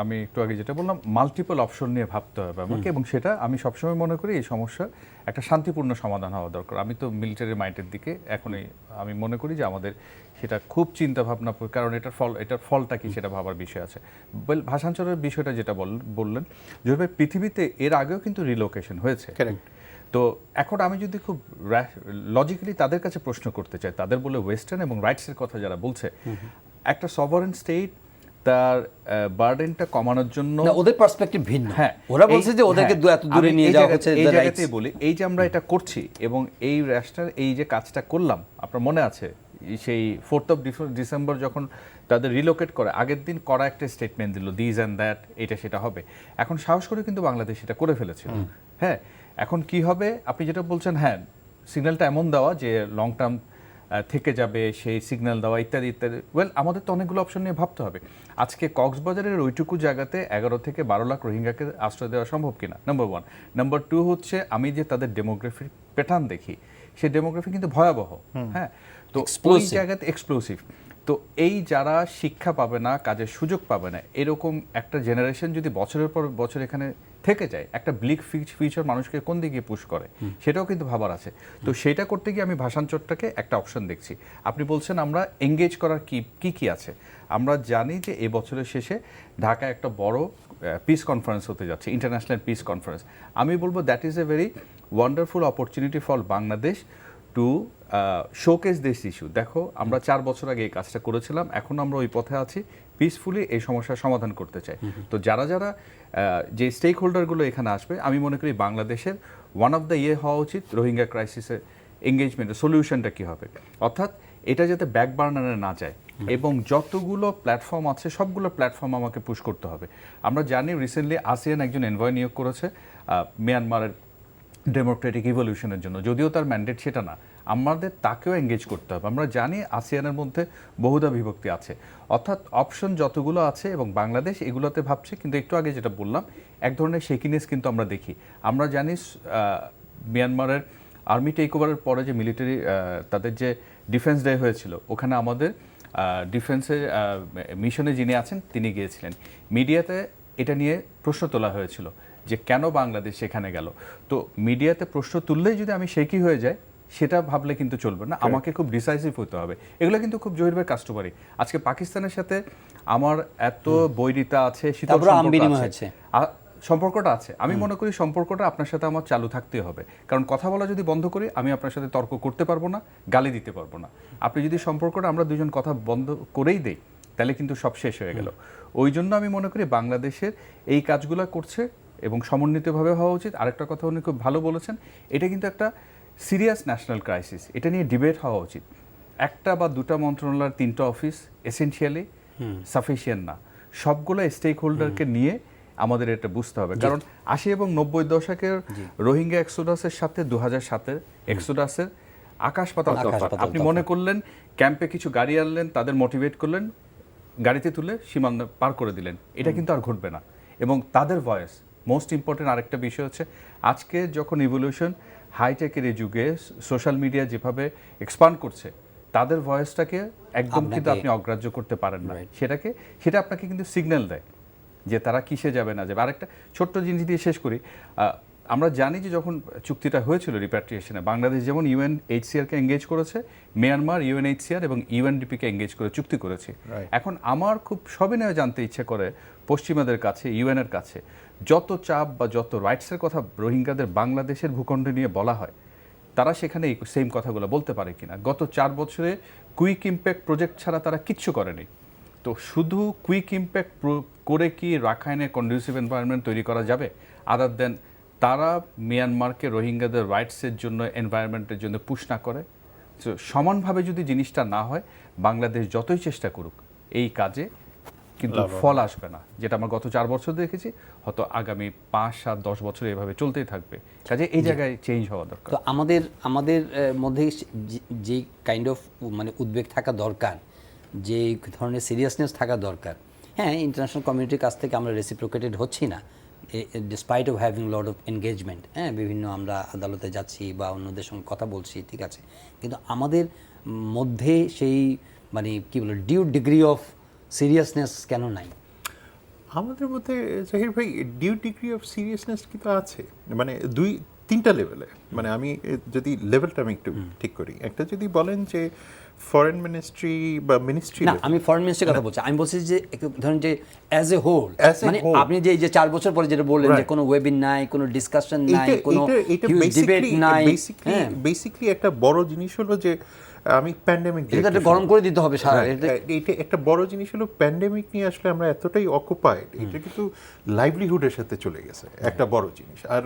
আমি একটু আগে যেটা বললাম মাল্টিপল অপশন নিয়ে ভাবতে হবে আমাকে, এবং সেটা আমি সবসময় মনে করি এই সমস্যার একটা শান্তিপূর্ণ সমাধান হওয়া দরকার। আমি তো মিলিটারি মাইন্ডের দিকে এখনই আমি মনে করি যে আমাদের সেটা খুব চিন্তা ভাবনা, কারণ এটার ফলটা কি সেটা ভাবার বিষয় আছে। ভাষান্তরের বিষয়টা যেটা বললেন যেভাবে পৃথিবীতে এর আগেও কিন্তু রিলোকেশন হয়েছে। কারেক্ট। তো এখন আমি যদি খুব লজিক্যালি তাদের কাছে প্রশ্ন করতে চাই, তাদের বলে ওয়েস্টার্ন এবং রাইটসের কথা যারা বলছে, একটা সভারেন স্টেট তার বার্ডেনটা কমানোর জন্য না, ওদের পার্সপেক্টিভ ভিন্ন। হ্যাঁ, ওরা বলছে যে ওদেরকে এত দূরে নিয়ে যাওয়া হচ্ছে। এই জায়গাতেই বলি, এই যে আমরা এটা করছি এবং এই রাষ্ট্রের এই যে কাজটা করলাম, আপনার মনে আছে সেই 4th of ডিসেম্বর যখন তাদের রিলোকেট করে আগের দিন করা একটা স্টেটমেন্ট দিল দিস অ্যান্ড দ্যাট, এটা সেটা হবে। এখন সাহস করে কিন্তু বাংলাদেশ এটা করে ফেলেছিল। হ্যাঁ, এখন কি হবে আপনি যেটা বলছেন, হ্যাঁ সিগন্যালটা এমন দেওয়া যে লং টার্ম থেকে যাবে সেই সিগন্যাল দেওয়া ইত্যাদি ইত্যাদি। ওয়েল, আমাদের তো অনেকগুলো অপশন নিয়ে ভাবতে হবে। আজকে কক্সবাজারের ওইটুকু জায়গাতে 11 থেকে 12 লাখ রোহিঙ্গাকে আশ্রয় দেওয়া সম্ভব কিনা, নাম্বার 1। নাম্বার 2 হচ্ছে আমি যে তাদের ডেমোগ্রাফির প্যাটার্ন দেখি, সেই ডেমোগ্রাফি কিন্তু ভয়াবহ। হ্যাঁ, তো ওই জায়গাতে এক্সপ্লোসিভ। তো এই যারা শিক্ষা পাবে না, কাজের সুযোগ পাবে না, এরকম একটা জেনারেশন যদি বছরের পর বছর এখানে থেকে যায়, একটা ব্লিক ফিউচার মানুষকে কোন দিকে পুশ করে সেটাও কিন্তু ভাবার আছে। তো সেটা করতে গিয়ে আমি ভাষান্তরটাকে একটা অপশন দেখছি। আপনি বলছেন আমরা এঙ্গেজ করার কি আছে। আমরা জানি যে এই বছরের শেষে ঢাকায় একটা বড় পিস কনফারেন্স হতে যাচ্ছে, ইন্টারন্যাশনাল পিস কনফারেন্স। আমি বলবো that is a very wonderful opportunity for Bangladesh two showcase this issue. দেখো, আমরা 4 বছর আগে এই কাজটা করেছিলাম, এখন আমরা ওই পথে আছি, পিসফুলি এই সমস্যার সমাধান করতে চাই। তো যারা যে স্টেক হোল্ডারগুলো এখানে আসবে, আমি মনে করি বাংলাদেশের ওয়ান অফ দ্য হওয়া উচিত রোহিঙ্গা ক্রাইসিসের এঙ্গেজমেন্টের সলিউশনটা কী হবে, অর্থাৎ এটা যাতে ব্যাক বার্নারে না যায় এবং যতগুলো প্ল্যাটফর্ম আছে সবগুলো প্ল্যাটফর্ম আমাকে পুশ করতে হবে। আমরা জানি রিসেন্টলি আসিয়ান একজন এনভয় নিয়োগ করেছে মিয়ানমারের ডেমোক্রেটিক ইভলিউশনের জন্য, যদিও তার ম্যান্ডেট সেটা না, আমাদের তাকেও এঙ্গেজ করতে হবে। আমরা জানি আসিয়ানের মধ্যে বহুধা বিভক্তি আছে, অর্থাৎ অপশন যতগুলো আছে এবং বাংলাদেশ এগুলোতে ভাবছে। কিন্তু একটু আগে যেটা বললাম, এক ধরনের শেকিনেস কিন্তু আমরা দেখি। আমরা জানি মিয়ানমারের আর্মি টেক ওভারের পরে যে মিলিটারি তাদের যে ডিফেন্স ডে হয়েছিল, ওখানে আমাদের ডিফেন্সের মিশনে যিনি আছেন তিনি গিয়েছিলেন। মিডিয়াতে এটা নিয়ে প্রশ্ন তোলা হয়েছিল যে কেন বাংলাদেশ সেখানে গেল। তো মিডিয়াতে প্রশ্ন তুললেই যদি আমি শেকি হয়ে যাই, সেটা ভাবলে কিন্তু চলবে না, আমাকে খুব ডিসাইসিভ হতে হবে। এগুলো কিন্তু খুব জহির ভাই কাস্টমারি। আজকে পাকিস্তানের সাথে আমার এত বৈরিতা আছে, শীতল সম্পর্কটা আছে। আমি মনে করি সম্পর্কটা আপনার সাথে আমার চালু থাকতে হবে, কারণ কথা বলা যদি বন্ধ করি, আমি আপনার সাথে তর্ক করতে পারবো না, গালি দিতে পারবো না। আপনি যদি সম্পর্কটা আমরা দুজন কথা বন্ধ করেই দেই, তাহলে কিন্তু সব শেষ হয়ে গেল। ওই জন্য আমি মনে করি বাংলাদেশের এই কাজগুলো করছে এবং সমন্বিতভাবে হওয়া উচিত। আরেকটা কথা উনি খুব ভালো বলেছেন, এটা কিন্তু একটা সিরিয়াস ন্যাশনাল ক্রাইসিস, এটা নিয়ে ডিবেট হওয়া উচিত। একটা বা দুটা মন্ত্রণালয়ের 3টা অফিস এসেনশিয়ালি সাফিসিয়েন্ট না, সবগুলো স্টেক হোল্ডারকে নিয়ে আমাদের এটা বুঝতে হবে। কারণ 80 এবং 90 দশকের রোহিঙ্গা এক্সোডাসের সাথে 2007-এর এক্সোডাসের আকাশ পাতাল তফাৎ। আপনি মনে করলেন ক্যাম্পে কিছু গাড়ি আনলেন, তাদের মোটিভেট করলেন, গাড়িতে তুলে সীমান্ত পার করে দিলেন, এটা কিন্তু আর ঘটবে না। এবং তাদের ভয়েস মোস্ট ইম্পর্টেন্ট। আরেকটা বিষয় হচ্ছে, আজকে যখন ইভলিউশন হাইটেকের এই যুগে সোশ্যাল মিডিয়া যেভাবে এক্সপান্ড করছে, তাদের ভয়েসটাকে একদম কিন্তু আপনি অগ্রাহ্য করতে পারেন না। সেটা আপনাকে কিন্তু সিগন্যাল দেয় যে তারা কিসে যাবে না যাবে। আরেকটা ছোট্ট জিনিস দিয়ে শেষ করি, আমরা জানি যে যখন চুক্তিটা হয়েছিল রিপ্যাট্রিয়েশনে, বাংলাদেশ যেমন UNHCR-কে এঙ্গেজ করেছে, মিয়ানমার UNHCR এবং UNDP-কে এঙ্গেজ করে চুক্তি করেছে। এখন আমার খুব সবিনয়ে জানতে ইচ্ছে করে পশ্চিমাদের কাছে, UN-এর কাছে, যত চাপ বা যত রাইটসের কথা রোহিঙ্গাদের বাংলাদেশের ভূখণ্ড নিয়ে বলা হয়, তারা সেখানে এই সেম কথাগুলো বলতে পারে কিনা। গত 4 বছরে কুইক ইম্প্যাক্ট প্রজেক্ট ছাড়া তারা কিচ্ছু করেনি। তো শুধু কুইক ইম্প্যাক্ট করে কি রাখাইনে কন্ডিউসিভ এনভায়রনমেন্ট তৈরি করা যাবে, আদার দেন তারা মিয়ানমারকে রোহিঙ্গাদের রাইটসের জন্য, এনভায়রনমেন্টের জন্য পুশ না করে? সমানভাবে যদি জিনিসটা না হয়, বাংলাদেশ যতই চেষ্টা করুক এই কাজে কিন্তু ফল আসবে না। যেটা আমরা গত 4 বছর দেখেছি, হয়তো আগামী 5, 7, 10 বছর এভাবে চলতেই থাকবে। কাজে এই জায়গায় চেঞ্জ হওয়া দরকার। তো আমাদের মধ্যে যে কাইন্ড অফ মানে উদ্বেগ থাকা দরকার, যে ধরনের সিরিয়াসনেস থাকা দরকার। হ্যাঁ, ইন্টারন্যাশনাল কমিউনিটির কাছ থেকে আমরা রেসিপ্রোকেটেড হচ্ছি না, despite of having lot of engagement, হ্যাঁ, বিভিন্ন আমরা আদালতে যাচ্ছি বা অন্যদের সঙ্গে কথা বলছি, ঠিক আছে, কিন্তু আমাদের মধ্যে সেই মানে কি বলে ডিউ ডিগ্রি অফ সিরিয়াসনেস কেন নাই? আমাদের মধ্যে জাহির ভাই ডিউ ডিগ্রি অফ সিরিয়াসনেস কিন্তু আছে, মানে 2-3টা লেভেলে। মানে আমি যদি লেভেলটা আমি একটু ঠিক করি, একটা যদি বলেন যে ফরেন মিনিস্ট্রি বা মিনিস্ট্রি, না, আমি ফরেন মিনিস্ট্রির কথা বলছি। আমি বলছি যে ধরেন যে as a whole, As a মানে whole. আপনি যে এই যে 4 বছর পরে যেটা বললেন যে Right. কোনো ওয়েবিন নাই, কোনো ডিসকাশন নাই, কোনো ডিবেট নাই, হ্যাঁ, বেসিক্যালি একটা বড় জিনিস হলো যে আমি প্যান্ডেমিক, এটা একটা গরম করে দিতে হবে সারা। এটা একটা বড় জিনিস হলো প্যান্ডেমিক নিয়ে আসলে আমরা এতটাই অকুপাইড, এটা কিন্তু লাইভলিহুডের সাথে চলে গেছে, একটা বড় জিনিস। আর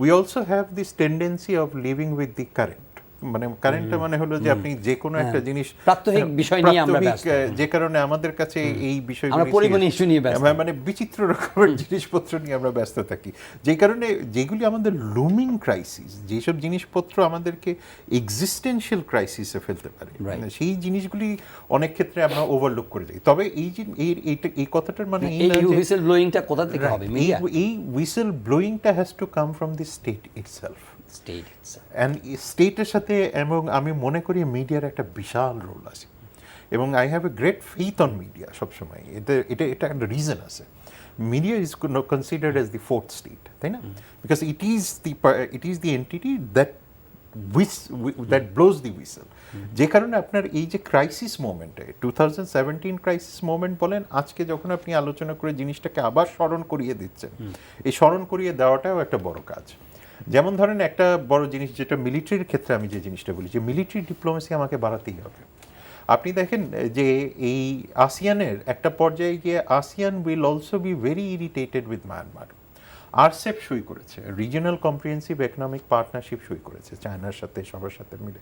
we also have this tendency of living with the current, মানে কারেন্টটা মানে হলো যে আপনি যে কোনো একটা জিনিস প্রাত্যহিক বিষয় নিয়ে আমরা ব্যস্ত, যে কারণে আমাদের কাছে এই বিষয়গুলো আমরা পরিবহন ইস্যু নিয়ে ব্যস্ত, মানে বিচিত্র রকমের জিনিসপত্র নিয়ে আমরা ব্যস্ত থাকি, যে কারণে যেগুলি আমাদের লুমিং ক্রাইসিস, যেসব জিনিসপত্র আমাদেরকে এক্সিস্টেন্সিয়াল ক্রাইসিসে ফেলতে পারে, সেই জিনিসগুলি অনেক ক্ষেত্রে আমরা ওভারলুক করে দিই। তবে এই যে এই কথাটার মানে এই হুইসেল ব্লোয়িংটা কোথা থেকে হবে? মিডিয়া, এই হুইসেল ব্লোয়িংটা has to come from the state itself, state and স্টেটের সাথে, এবং আমি মনে করি মিডিয়ার একটা বিশাল রোল আছে, এবং I have a great faith on media সবসময়। এটা একটা রিজন আছে। Media is considered as the fourth state, তাই না? Because it is the entity that blows the whistle. যে কারণে আপনার এই যে ক্রাইসিস মোমেন্টে 2017 ক্রাইসিস মোমেন্ট বলেন, আজকে যখন আপনি আলোচনা করে জিনিসটাকে আবার স্মরণ করিয়ে দিচ্ছেন, এই স্মরণ করিয়ে দেওয়াটাও একটা বড় কাজ। যেমন ধরেন একটা বড় জিনিস যেটা মিলিটারির ক্ষেত্রে আমি যে জিনিসটা বলি, যে মিলিটারি ডিপ্লোমেসি আমাকে বাড়াতেই হবে। আপনি দেখেন যে এই আসিয়ানের একটা পর্যায়ে গিয়ে ASEAN will also be very irritated with Myanmar. RCEP সই করেছে, রিজিওনাল কম্প্রিহেন্সিভ ইকোনমিক পার্টনারশিপ সই করেছে চায়নার সাথে, সবার সাথে মিলে।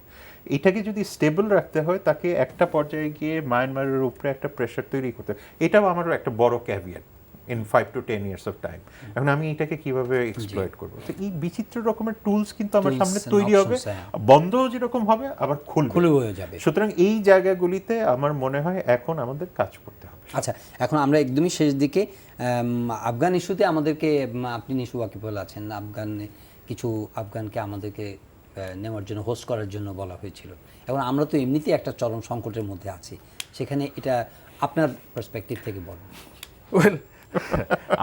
এটাকে যদি স্টেবল রাখতে হয়, তাকে একটা পর্যায়ে গিয়ে মায়ানমারের উপরে একটা প্রেশার তৈরি করতে হয়। এটাও আমারও একটা বড় caveat in 5 to 10 years of time। এখন আমি এটাকে কিভাবে এক্সপ্লয়েট করবো? তো এই বিচিত্র রকমের টুলস কিন্তু আমার সামনে তৈরি হবে, বন্ধও যেরকম হবে আবার খুলে হয়ে যাবে। সুতরাং এই জায়গাগুলিতে আমার মনে হয় এখন আমাদের কাজ করতে হবে। আচ্ছা, এখন আমরা একদমই শেষ দিকে। আফগান ইস্যুতে আমাদেরকে, আপনি নিশু ওয়াকিবুল আছেন, কিছু আফগানকে আমাদেরকে নেওয়ার জন্য, হোস্ট করার জন্য বলা হয়েছিল। এখন আমরা তো এমনিতেই একটা চরম সংকটের মধ্যে আছি, সেখানে এটা আপনার পার্সপেক্টিভ থেকে বলুন। ওয়েল,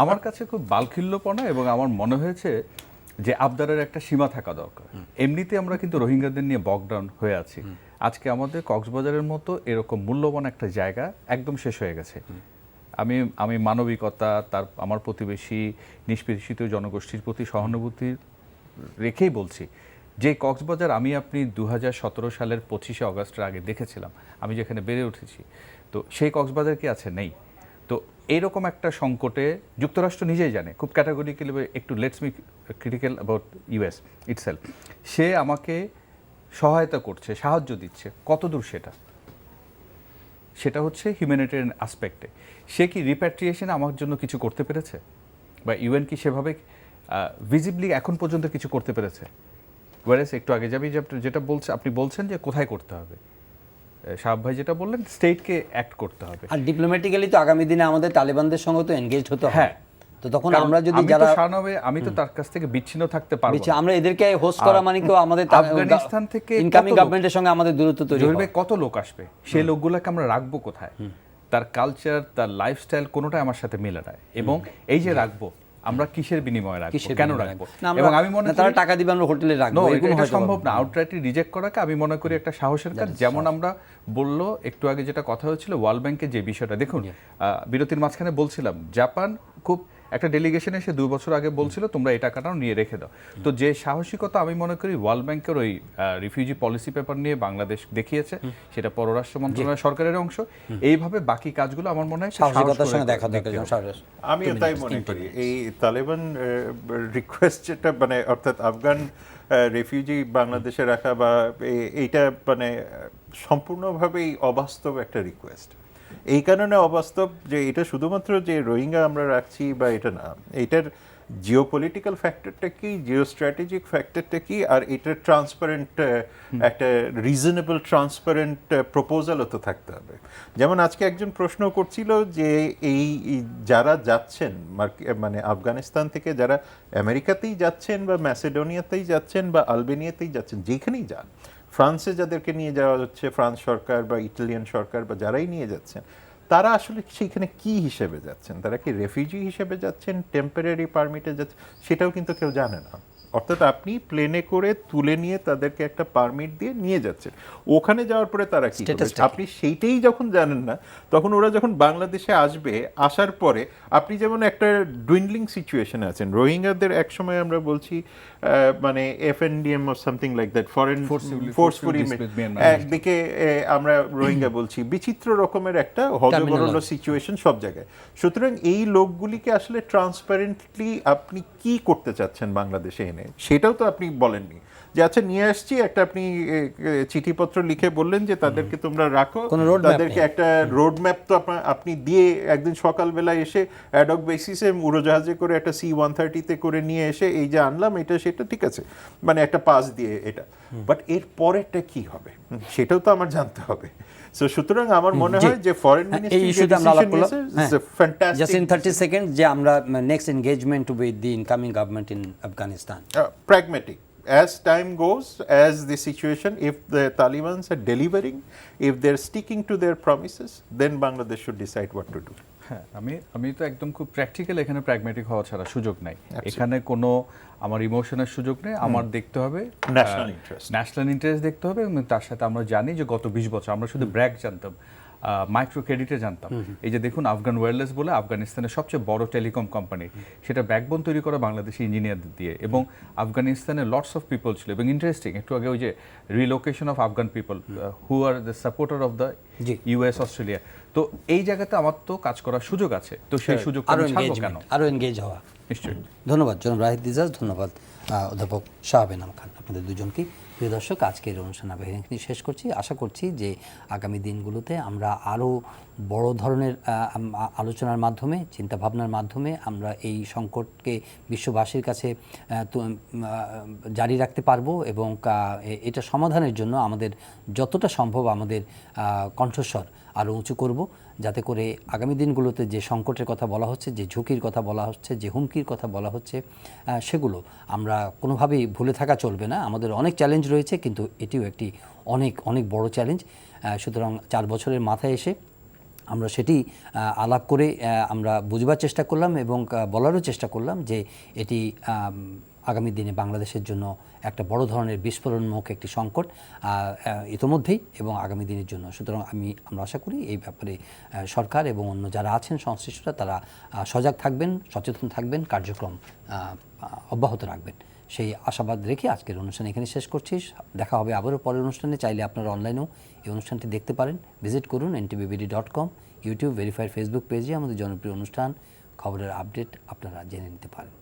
আমার কাছে খুব বালখিল্যপনা, এবং আমার মনে হয়েছে যে আবদারের একটা সীমা থাকা দরকার। এমনিতে আমরা কিন্তু রোহিঙ্গাদের নিয়ে বকডাউন হয়ে আছি। আজকে আমাদের কক্সবাজারের মতো এরকম মূল্যবান একটা জায়গা একদম শেষ হয়ে গেছে। আমি মানবিকতা, আমার প্রতিবেশী নিষ্পেষিত জনগোষ্ঠীর প্রতি সহানুভূতি রেখেই বলছি যে কক্সবাজার আমি আপনি 2017 সালের 25শে অগস্টের আগে দেখেছিলাম, আমি যেখানে বেড়ে উঠেছি, তো সেই কক্সবাজার কি আছে? নেই। তো এইরকম একটা সংকটে যুক্তরাষ্ট্র নিজেই জানে, খুব ক্যাটাগরিক্যালি, একটু let's me critical about US itself, সে আমাকে সহায়তা করছে, সাহায্য দিচ্ছে। কতদূর সেটা হচ্ছে হিউম্যানিটেরিয়ান আসপেক্টে। সে কি রিপ্যাট্রিয়েশনে আমার জন্য কিছু করতে পেরেছে? বা ইউএন কি সেভাবে ভিজিবলি এখন পর্যন্ত কিছু করতে পেরেছে? ওয়ারেস একটু আগে যাবি, যেটা আপনি বলছেন যে কোথায় করতে হবে, শাহাব ভাই যেটা বললেন, স্টেটকে অ্যাক্ট করতে হবে। আর ডিপ্লোম্যাটিক্যালি তো আগামী দিনে আমাদের তালেবানদের সঙ্গে তো এনগেজড হতে হবে। হ্যাঁ, তো তখন আমরা যদি যারা আমি তো তার কাছ থেকে বিচ্ছিন্ন থাকতে পারবো না। আমরা এদেরকে হোস্ট করা মানে কি আমাদের আফগানিস্তান থেকে ইনকামিং গভর্নমেন্টের সঙ্গে আমাদের দূরত্ব তৈরি হবে। কত লোক আসবে, সেই লোকগুলোকে আমরা রাখবো কোথায়? তার কালচার, তার লাইফস্টাইল কোনোটাই আমার সাথে মিলে না। এবং এই যে রাখবো, আমরা কিসের বিনিময়ে রাখবো, কেন রাখবো? এবং আমি মনে করি তারা টাকা দিবে, আমরা হোটেলে রাখবো, এটা সম্ভব না। আউটরাইটলি রিজেক্ট করাকে আমি মনে করি একটা সাহসের কাজ। যেমন আমরা বললো একটু আগে যেটা কথা হচ্ছিল ওয়ার্ল্ড ব্যাংকের যে বিষয়টা, দেখুন বিরতির মাঝখানে বলছিলাম জাপান খুব একটা ডেলিগেশন এসে 2 বছর আগে বলছিল তোমরা এই টাকাটাও নিয়ে রেখে দাও। তো যে সাহসিকতা আমি মনে করি ওয়ার্ল্ড ব্যাংকের ওই রিফিউজি পলিসি পেপার নিয়ে বাংলাদেশ দেখিয়েছে, সেটা পররাষ্ট্র মন্ত্রণালয় সরকারের অংশ। এইভাবে বাকি কাজগুলো আমার মনে হয় সাহসিকতার সঙ্গে দেখা দরকার। আমি তাই মনে করি এই তালেবান রিকোয়েস্ট যেটা, মানে অর্থাৎ আফগান রেফিউজি বাংলাদেশে রাখা, বা এইটা মানে সম্পূর্ণভাবেই অবাস্তব একটা রিকোয়েস্ট। এই কারণে অবাস্তব যে এটা শুধুমাত্র যে রোহিঙ্গা আমরা রাখছি বা এটা না, এইটার জিওপলিটিক্যাল ফ্যাক্টরটা কি, জিও স্ট্র্যাটেজিক ফ্যাক্টরটা কি, আর এটার ট্রান্সপারেন্ট একটা রিজনেবল ট্রান্সপারেন্ট প্রপোজালও তো থাকতে হবে। যেমন আজকে একজন প্রশ্ন করছিল যে এই যারা যাচ্ছেন মানে আফগানিস্তান থেকে যারা আমেরিকাতেই যাচ্ছেন বা ম্যাসেডোনিয়াতেই যাচ্ছেন বা আলবেনিয়াতেই যাচ্ছেন, যেখানেই যান, ফ্রান্সে যাদেরকে নিয়ে যাওয়া হচ্ছে, ফ্রান্স সরকার বা ইটালিয়ান সরকার বা যারাই নিয়ে যাচ্ছেন, তারা আসলে সেইখানে কি হিসেবে যাচ্ছেন? তারা কি রেফিউজি হিসেবে যাচ্ছেন, টেম্পোরারি পারমিটে যাচ্ছেন? সেটাও কিন্তু কেউ জানে না। অর্থাৎ আপনি প্লেনে করে তুলে নিয়ে তাদেরকে একটা পারমিট দিয়ে নিয়ে যাচ্ছেন, ওখানে যাওয়ার পরে তারা কি করবে? Status টা কি? আপনি সেইটাই যখন জানেন না, তখন ওরা যখন বাংলাদেশে আসবে, আসার পরে আপনি যেমন একটা ডুইন্ডলিং সিচুয়েশনে আছেন। রোহিঙ্গাদের একসময় আমরা বলছি মানে FNDM or something like that, foreign forcefully, একদিকে আমরা রোহিঙ্গা বলছি, বিচিত্র রকমের একটা হজবরল সিচুয়েশন সব জায়গায়। সুতরাং এই লোকগুলিকে আসলে ট্রান্সপারেন্টলি আপনি কি করতে চাচ্ছেন বাংলাদেশে এনে, সেটাও তো আপনি বলেননি। যে আচ্ছা নিয়ে আসছি একটা, আপনি চিঠিপত্র লিখে বললেন যে তাদেরকে তোমরা রাখো, তাদেরকে একটা রোড ম্যাপ তো আপনি দিয়ে একদিন সকালবেলা এসে অ্যাডক বেসিসে উড়োজাহাজে করে একটা C-130-তে করে নিয়ে এসে এই যে আনলাম এটা সেটা ঠিক আছে, মানে একটা পাস দিয়ে এটা, বাট এর পরেরটা কি হবে সেটাও তো আমার জানতে হবে। সো সুতরাং আমার মনে হয় যে ফরেন এই ইস্যুতে আমরা আলাপ করলাম ফ্যান্টাস্টিক। জাস্ট ইন 30 সেকেন্ড যে আমরা next engagement with the incoming government in Afghanistan. Pragmatic. As time goes, as the situation, if the Taliban are delivering, if they're sticking to their promises, then Bangladesh should decide what to do. হ্যাঁ, আমি তো একদম খুব practical, এখানে pragmatic হওয়া ছাড়া সুযোগ নাই। এখানে কোনো আমার ইমোশনের সুযোগ নেই, আমার দেখতে হবে ন্যাশনাল ইন্টারেস্ট দেখতে হবে। এবং তার সাথে আমরা জানি যে গত 20 বছর আমরা শুধু ব্র্যাক জানতাম, মাইক্রো ক্রেডিটে জানতাম। এই যে দেখুন আফগান ওয়্যারলেস বলে আফগানিস্তানের সবচেয়ে বড় টেলিকম কোম্পানি, সেটা ব্যাকবোন তৈরি করা বাংলাদেশি ইঞ্জিনিয়ারদের দিয়ে, এবং আফগানিস্তানে লটস অফ পিপল ছিল। এবং ইন্টারেস্টিং, একটু আগে ওই যে relocation of Afghan people who are the supporter of the US Australia, তো এই জায়গাতে আমার তো কাজ করার সুযোগ আছে, তো সেই সুযোগ আরো এনগেজ হওয়া। নিশ্চয়ই। ধন্যবাদ জনাব রাহিদ দিজাজ, ধন্যবাদ অধ্যাপক শাহাব এনাম খান, আপনাদের দুজনকে। প্রিয় দর্শক, আজকের অনুষ্ঠান আমি এখানে শেষ করছি। আশা করছি যে আগামী দিনগুলোতে আমরা আরও বড় ধরনের আলোচনার মাধ্যমে, চিন্তাভাবনার মাধ্যমে আমরা এই সংকটকে বিশ্ববাসীর কাছে জারি রাখতে পারবো, এবং এটা সমাধানের জন্য আমাদের যতটা সম্ভব আমাদের কণ্ঠস্বর আরও উঁচু করব, যাতে করে আগামী দিনগুলোতে যে সংকটের কথা বলা হচ্ছে, যে ঝুঁকির কথা বলা হচ্ছে, যে হুমকির কথা বলা হচ্ছে, সেগুলো আমরা কোনোভাবেই ভুলে থাকা চলবে না। আমাদের অনেক চ্যালেঞ্জ রয়েছে, কিন্তু এটিও একটি অনেক অনেক বড় চ্যালেঞ্জ। সুতরাং 4 বছরের মাথায় এসে আমরা সেটি আলাপ করে আমরা বুঝবার চেষ্টা করলাম এবং বলারও চেষ্টা করলাম যে এটি আগামী দিনে বাংলাদেশের জন্য একটা বড় ধরনের বিস্ফোরণমুখ একটি সংকট ইতোমধ্যেই এবং আগামী দিনের জন্য। সুতরাং আমরা আশা করি এই ব্যাপারে সরকার এবং অন্য যারা আছেন সংশ্লিষ্টরা, তারা সজাগ থাকবেন, সচেতন থাকবেন, কার্যক্রম অব্যাহত রাখবেন, সেই আশাবাদ রেখে আজকের অনুষ্ঠান এখানে শেষ করছি। দেখা হবে আবারও পরের অনুষ্ঠানে। চাইলে আপনারা অনলাইনেও এই অনুষ্ঠানটি দেখতে পারেন। ভিজিট করুন ntvbd.com, ইউটিউব ভেরিফাইড ফেসবুক পেজে আমাদের জনপ্রিয় অনুষ্ঠান খবরের আপডেট আপনারা জেনে নিতে পারেন।